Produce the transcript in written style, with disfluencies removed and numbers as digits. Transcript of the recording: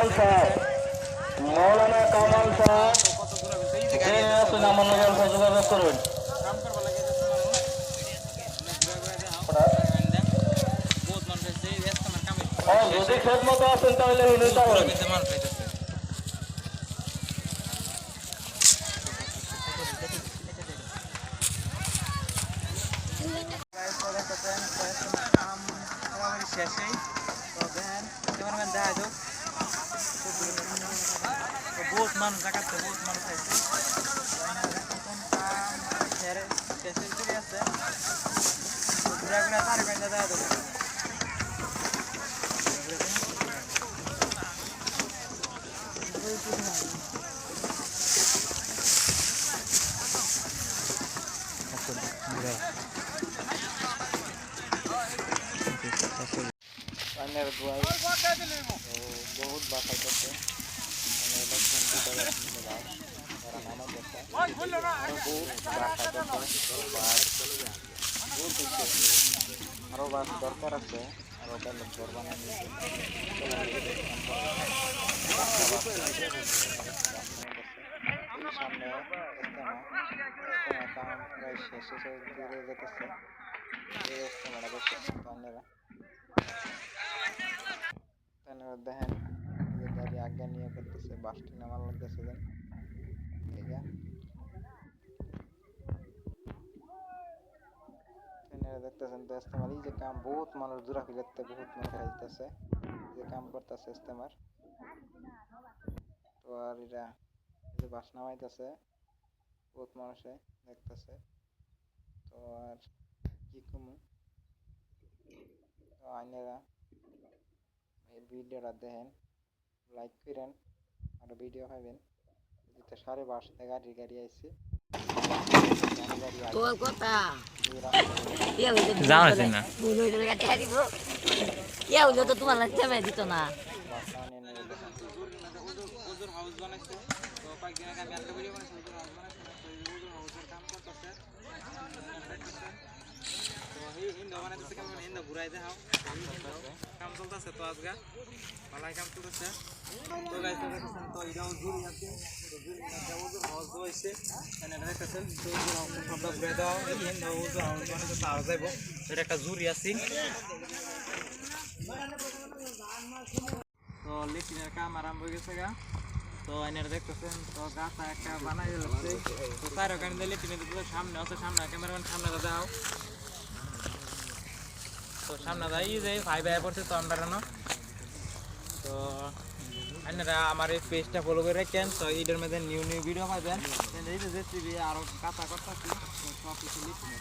কামাল সাহেব, মৌলানা কামাল সাহেব যে আছেন আমার নগর যোগাযোগ করবেন। যদি খেদমত আছেন তাহলে নিতে পারবেন। শেষেই তো দেখেন ক্যামেরাম্যান দেখা যাও বহুত মানুষ দেখাচ্ছে, বহুত মানুষ আছে শেষের চলে আছে ঘুরা ঘুরা তারে কান্দা দেখা যাবে। বহুত বাসা করছে আরো বাস দরকার আছে, আরো ঘর বানানো সামনে প্রায় শেষে যেতেছে দেখেন গাড়ি আজ্ঞা নিয়ে করতেছে, বাসটি নামার লাগতেছে দেখতেছেন তো ইস্তেমার এই যে কাম বহুত মানুষ দূরা ফিলাতে বহুত মানুষ আইতেছে যে কাম করতেছে ইস্তেমার। তো আর এরা এই যে বাস নামাইতেছে বহুত মানুষে দেখতেছে। তো আর কি কমু, তো আইনেরা এই ভিডিওটা দেখেন, লাইক করেন, আরো ভিডিও পাবেন। এদিকে 5:30 গাড়ি গাড়ি আইছে তোর কথা জানাইছেন না কে হইলো তো তোমার লাগছে দিত না। ঘুরাই দেখাও কাম চলতেছে তো আজকে পালাই কাম চলতেছে। তো গাইস দেখতেছেন তো এটাও জুরি আছে, তো জুরি একটা ওজন হাউস হইছে এখানে দেখতেছেন। তো ওজন হাউস সবটা ঘুরাই দাও, এই হিন্দা ওজন হাউস মানে তো সারা যাইবো। এটা একটা জুরি আছে, তো লেটিনের কাম আরম্ভ হয়ে গেছে গা। তো এনারা দেখতেছেন তো গাছা একটা বানাই যাচ্ছে। তো তার ওখানে লেটিনের সামনে আছে, সামনে ক্যামেরাম্যান সামনে দাও, তো সামনে যাই যে ভাই ভাই পড়ছে তো আমরা তো আপনারা আমার এই পেজটা ফলো করে রাখেন। তো এটার মধ্যে নিউ নিউ ভিডিও পাবেন, আরো কাঁচা করতেছি সব কিছু লিখুন।